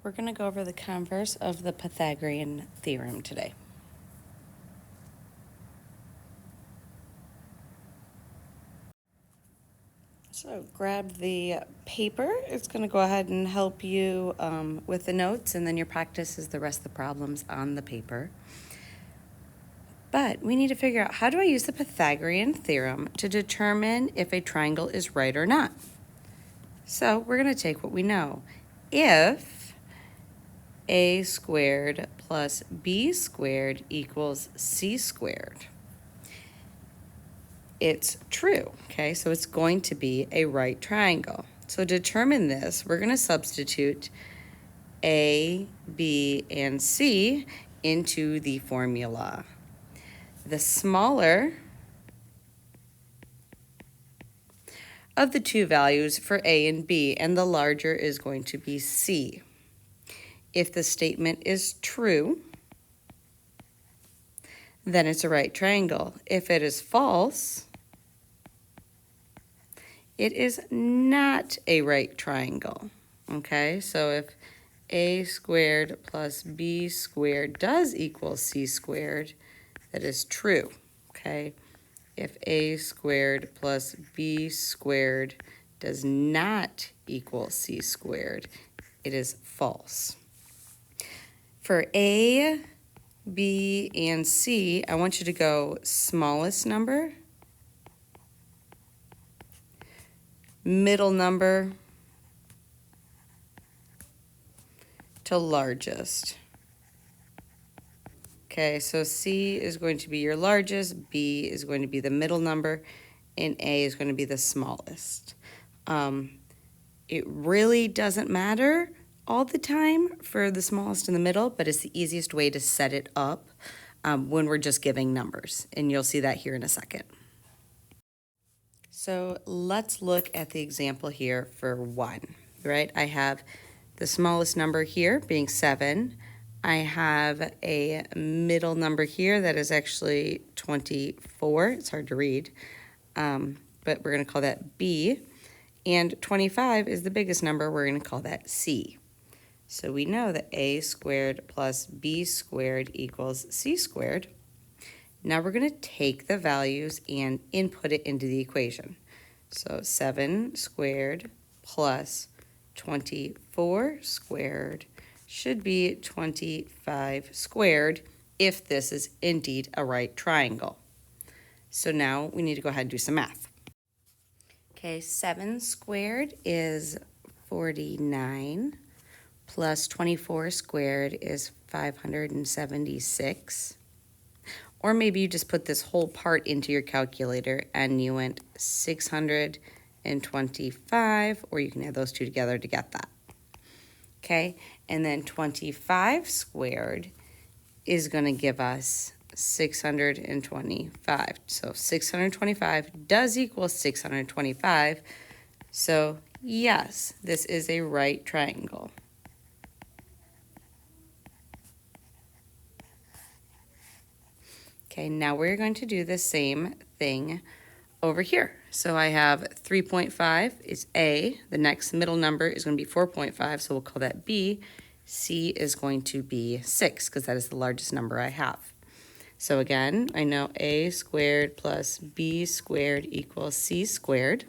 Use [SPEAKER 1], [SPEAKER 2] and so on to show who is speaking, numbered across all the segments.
[SPEAKER 1] We're going to go over the converse of the Pythagorean theorem today. So grab the paper. It's going to go ahead and help you with the notes, and then your practice is the rest of the problems on the paper. But we need to figure out, how do I use the Pythagorean theorem to determine if a triangle is right or not? So we're going to take what we know. If a squared plus b squared equals c squared, it's true, okay? So it's going to be a right triangle. So to determine this, we're going to substitute a, b, and c into the formula. The smaller of the two values for a and b, and the larger is going to be c. If the statement is true, then it's a right triangle. If it is false, it is not a right triangle, okay? So if a squared plus b squared does equal c squared, that is true, okay? If a squared plus b squared does not equal c squared, it is false. For a, b, and c, I want you to go smallest number, middle number, to largest. Okay, so C is going to be your largest, B is going to be the middle number, and A is going to be the smallest. It really doesn't matter all the time for the smallest in the middle, but it's the easiest way to set it up when we're just giving numbers, and you'll see that here in a second. So let's look at the example here for 1, right? I have the smallest number here being 7. I have a middle number here that is actually 24. It's hard to read, but we're going to call that B. And 25 is the biggest number. We're going to call that C. So we know that a squared plus b squared equals c squared. Now we're going to take the values and input it into the equation. So 7 squared plus 24 squared should be 25 squared if this is indeed a right triangle. So now we need to go ahead and do some math. Okay, 7 squared is 49, plus 24 squared is 576. Or maybe you just put this whole part into your calculator and you went 625, or you can add those two together to get that. Okay, and then 25 squared is going to give us 625. So 625 does equal 625. So yes, this is a right triangle. Okay, now we're going to do the same thing over here. So I have 3.5 is A. The next middle number is going to be 4.5, so we'll call that B. C is going to be 6, because that is the largest number I have. So again, I know A squared plus B squared equals C squared.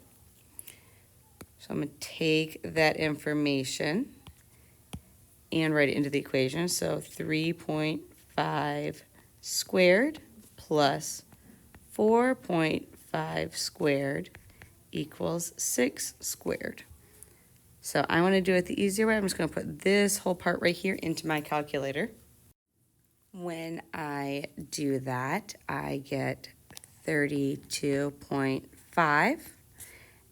[SPEAKER 1] So I'm going to take that information and write it into the equation. So 3.5 squared plus 4.5 squared equals 6 squared. So I want to do it the easier way. I'm just going to put this whole part right here into my calculator. When I do that, I get 32.5,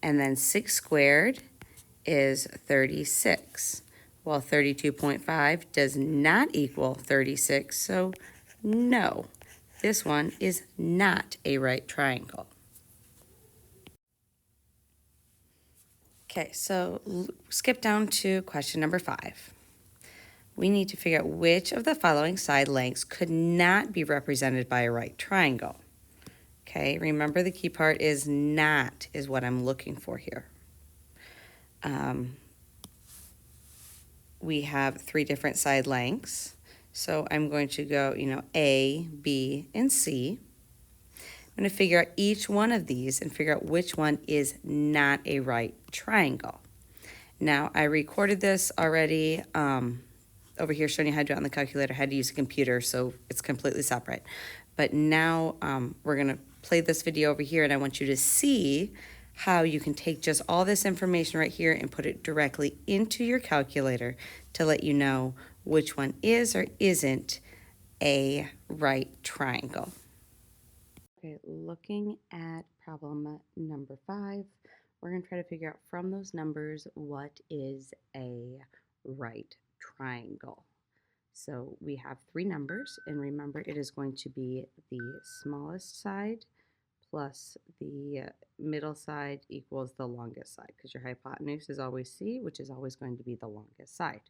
[SPEAKER 1] and then 6 squared is 36. Well, 32.5 does not equal 36, so no, this one is not a right triangle. Okay, so skip down to question number 5. We need to figure out which of the following side lengths could not be represented by a right triangle. Okay, remember the key part is not is what I'm looking for here. we have 3 different side lengths. So I'm going to go, A, B, and C. I'm going to figure out each one of these and figure out which one is not a right triangle. Now, I recorded this already over here showing you how to do it on the calculator, how to use a computer, so it's completely separate. But now we're going to play this video over here, and I want you to see how you can take just all this information right here and put it directly into your calculator to let you know which one is or isn't a right triangle. Okay, looking at problem number 5, we're going to try to figure out from those numbers what is a right triangle. So we have 3 numbers, and remember it is going to be the smallest side plus the middle side equals the longest side, because your hypotenuse is always C, which is always going to be the longest side.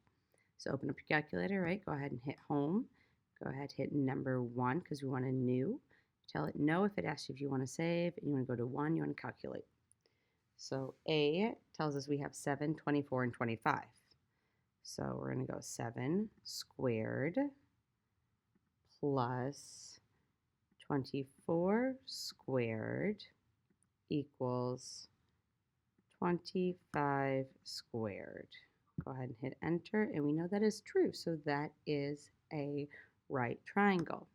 [SPEAKER 1] So open up your calculator, right? Go ahead and hit home. Go ahead, hit number 1 because we want a new. Tell it no if it asks you if you want to save, and you want to go to 1, you want to calculate. So A tells us we have 7, 24, and 25. So we're going to go 7 squared plus 24 squared equals 25 squared. Go ahead and hit enter, and we know that is true, so that is a right triangle.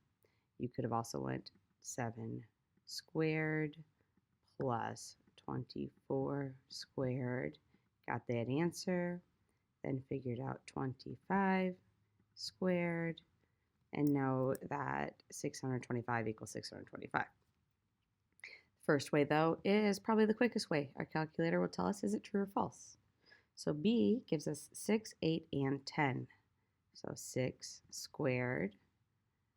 [SPEAKER 1] You could have also went 7 squared plus 24 squared, got that answer, then figured out 25 squared, and know that 625 equals 625. First way, though, is probably the quickest way. Our calculator will tell us, is it true or false? So B gives us 6, 8, and 10. So 6 squared,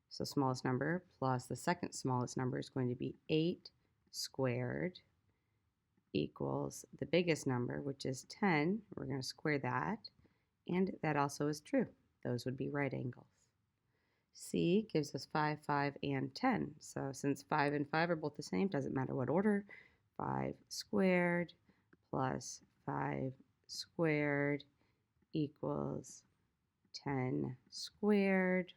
[SPEAKER 1] so smallest number, plus the second smallest number is going to be 8 squared equals the biggest number, which is 10. We're going to square that, and that also is true. Those would be right angles. C gives us 5, 5, and 10. So since 5 and 5 are both the same, doesn't matter what order, 5 squared plus 5 squared equals 10 squared.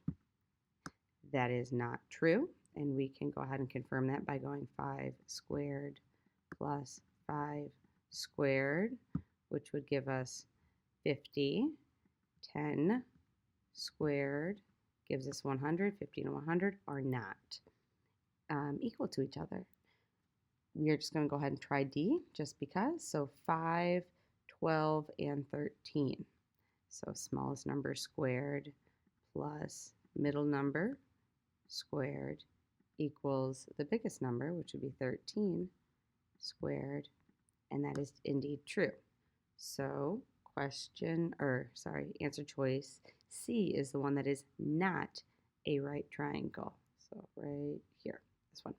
[SPEAKER 1] That is not true, and we can go ahead and confirm that by going 5 squared plus 5 squared, which would give us 50. 10 squared gives us 100. 50 and 100 are not equal to each other. We are just going to go ahead and try D just because. So 5, 12, and 13. So smallest number squared plus middle number squared equals the biggest number, which would be 13 squared, and that is indeed true. So answer choice C is the one that is not a right triangle. So right here, this one.